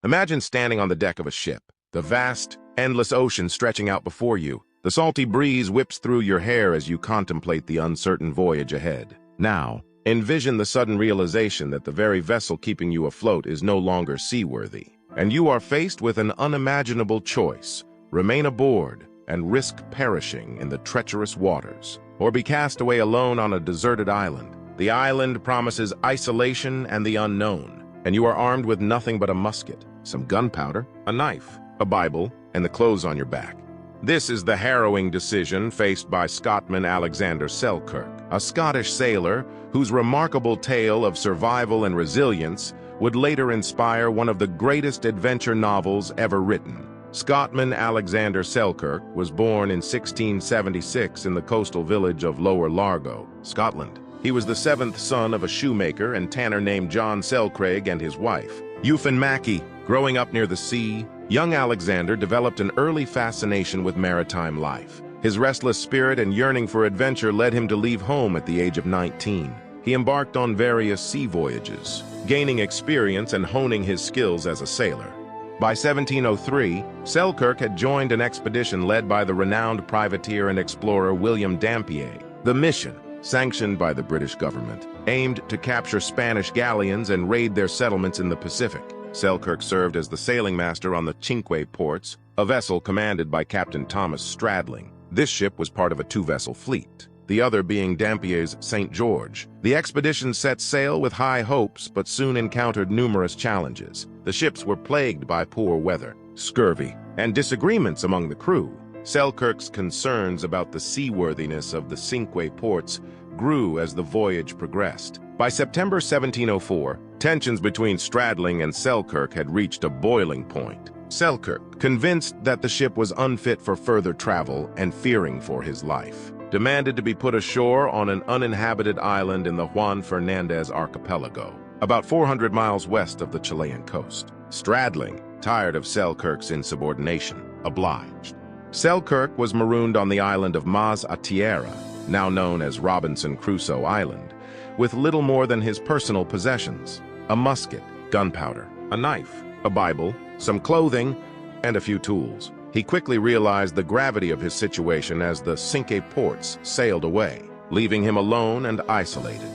Imagine standing on the deck of a ship, the vast, endless ocean stretching out before you. The salty breeze whips through your hair as you contemplate the uncertain voyage ahead. Now, envision the sudden realization that the very vessel keeping you afloat is no longer seaworthy, and you are faced with an unimaginable choice: remain aboard and risk perishing in the treacherous waters, or be cast away alone on a deserted island. The island promises isolation and the unknown, and you are armed with nothing but a musket, some gunpowder, a knife, a Bible, and the clothes on your back. This is the harrowing decision faced by Scottman Alexander Selkirk, a Scottish sailor whose remarkable tale of survival and resilience would later inspire one of the greatest adventure novels ever written. Scottman Alexander Selkirk was born in 1676 in the coastal village of Lower Largo, Scotland. He was the seventh son of a shoemaker and tanner named John Selkirk and his wife, Euphan Mackey. Growing up near the sea, young Alexander developed an early fascination with maritime life. His restless spirit and yearning for adventure led him to leave home at the age of 19. He embarked on various sea voyages, gaining experience and honing his skills as a sailor. By 1703, Selkirk had joined an expedition led by the renowned privateer and explorer William Dampier. The mission, sanctioned by the British government, aimed to capture Spanish galleons and raid their settlements in the Pacific. Selkirk served as the sailing master on the Cinque Ports, a vessel commanded by Captain Thomas Stradling. This ship was part of a two-vessel fleet, the other being Dampier's St. George. The expedition set sail with high hopes, but soon encountered numerous challenges. The ships were plagued by poor weather, scurvy, and disagreements among the crew. Selkirk's concerns about the seaworthiness of the Cinque Ports grew as the voyage progressed. By September 1704, tensions between Stradling and Selkirk had reached a boiling point. Selkirk, convinced that the ship was unfit for further travel and fearing for his life, demanded to be put ashore on an uninhabited island in the Juan Fernandez archipelago, about 400 miles west of the Chilean coast. Stradling, tired of Selkirk's insubordination, obliged. Selkirk was marooned on the island of Mas a Tierra, now known as Robinson Crusoe Island, with little more than his personal possessions: a musket, gunpowder, a knife, a Bible, some clothing, and a few tools. He quickly realized the gravity of his situation as the Cinque Ports sailed away, leaving him alone and isolated.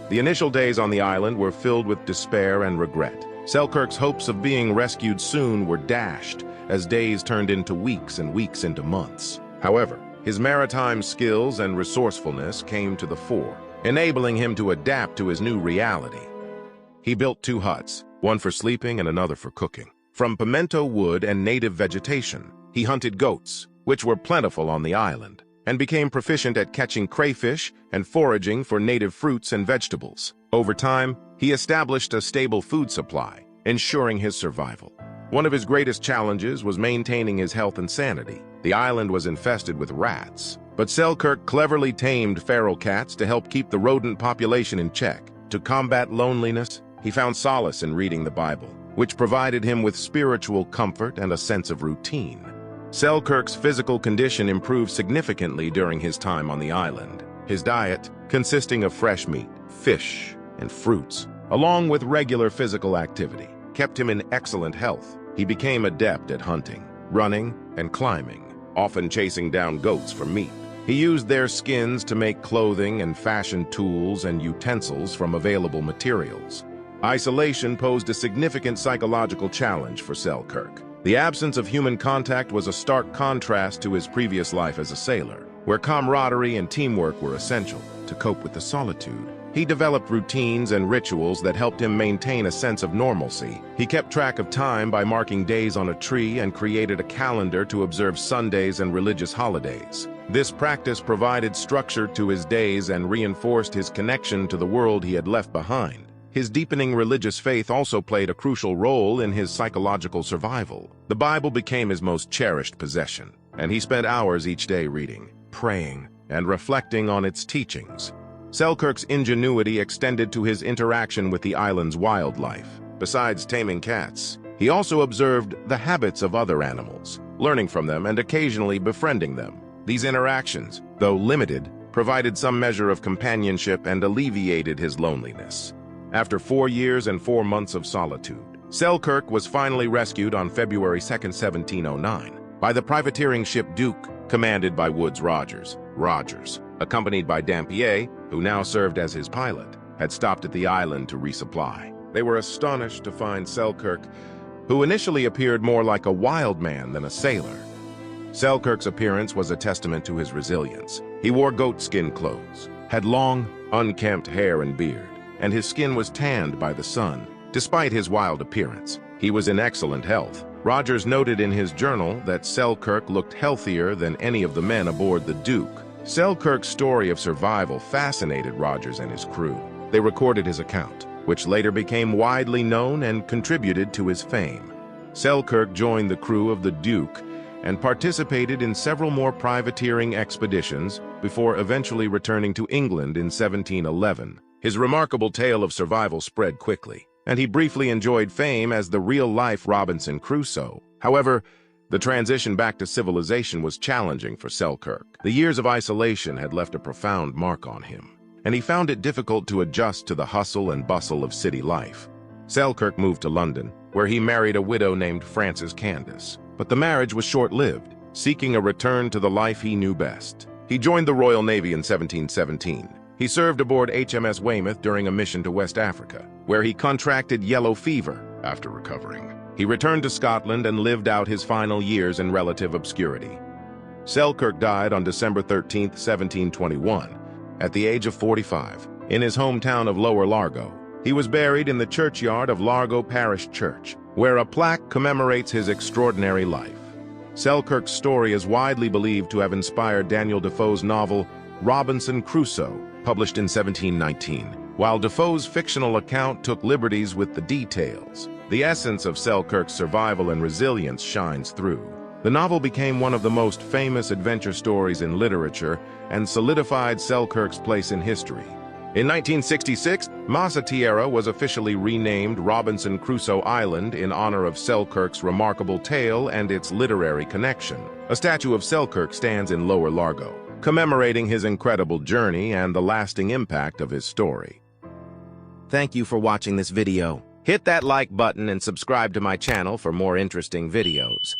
The initial days on the island were filled with despair and regret. Selkirk's hopes of being rescued soon were dashed as days turned into weeks and weeks into months. However, his maritime skills and resourcefulness came to the fore, enabling him to adapt to his new reality. He built two huts, one for sleeping and another for cooking. From pimento wood and native vegetation, he hunted goats, which were plentiful on the island, and became proficient at catching crayfish and foraging for native fruits and vegetables. Over time, he established a stable food supply, ensuring his survival. One of his greatest challenges was maintaining his health and sanity. The island was infested with rats, but Selkirk cleverly tamed feral cats to help keep the rodent population in check. To combat loneliness, he found solace in reading the Bible, which provided him with spiritual comfort and a sense of routine. Selkirk's physical condition improved significantly during his time on the island. His diet, consisting of fresh meat, fish, and fruits, along with regular physical activity, kept him in excellent health. He became adept at hunting, running, and climbing, often chasing down goats for meat. He used their skins to make clothing and fashion tools and utensils from available materials. Isolation posed a significant psychological challenge for Selkirk. The absence of human contact was a stark contrast to his previous life as a sailor, where camaraderie and teamwork were essential. To cope with the solitude, he developed routines and rituals that helped him maintain a sense of normalcy. He kept track of time by marking days on a tree and created a calendar to observe Sundays and religious holidays. This practice provided structure to his days and reinforced his connection to the world he had left behind. His deepening religious faith also played a crucial role in his psychological survival. The Bible became his most cherished possession, and he spent hours each day reading, praying, and reflecting on its teachings. Selkirk's ingenuity extended to his interaction with the island's wildlife. Besides taming cats, he also observed the habits of other animals, learning from them and occasionally befriending them. These interactions, though limited, provided some measure of companionship and alleviated his loneliness. After 4 years and 4 months of solitude, Selkirk was finally rescued on February 2, 1709, by the privateering ship Duke, commanded by Woodes Rogers. Rogers, accompanied by Dampier, who now served as his pilot, had stopped at the island to resupply. They were astonished to find Selkirk, who initially appeared more like a wild man than a sailor. Selkirk's appearance was a testament to his resilience. He wore goatskin clothes, had long, unkempt hair and beard, and his skin was tanned by the sun. Despite his wild appearance, he was in excellent health. Rogers noted in his journal that Selkirk looked healthier than any of the men aboard the Duke. Selkirk's story of survival fascinated Rogers and his crew. They recorded his account, which later became widely known and contributed to his fame. Selkirk joined the crew of the Duke and participated in several more privateering expeditions before eventually returning to England in 1711. His remarkable tale of survival spread quickly, and he briefly enjoyed fame as the real-life Robinson Crusoe. However, the transition back to civilization was challenging for Selkirk. The years of isolation had left a profound mark on him, and he found it difficult to adjust to the hustle and bustle of city life. Selkirk moved to London, where he married a widow named Frances Candace. But the marriage was short-lived, seeking a return to the life he knew best. He joined the Royal Navy in 1717. He served aboard HMS Weymouth during a mission to West Africa, where he contracted yellow fever after recovering. He returned to Scotland and lived out his final years in relative obscurity. Selkirk died on December 13, 1721, at the age of 45, in his hometown of Lower Largo. He was buried in the churchyard of Largo Parish Church, where a plaque commemorates his extraordinary life. Selkirk's story is widely believed to have inspired Daniel Defoe's novel Robinson Crusoe, published in 1719. While Defoe's fictional account took liberties with the details, the essence of Selkirk's survival and resilience shines through. The novel became one of the most famous adventure stories in literature and solidified Selkirk's place in history. In 1966, Massa Tierra was officially renamed Robinson Crusoe Island in honor of Selkirk's remarkable tale and its literary connection. A statue of Selkirk stands in Lower Largo, commemorating his incredible journey and the lasting impact of his story. Thank you for watching this video. Hit that like button and subscribe to my channel for more interesting videos.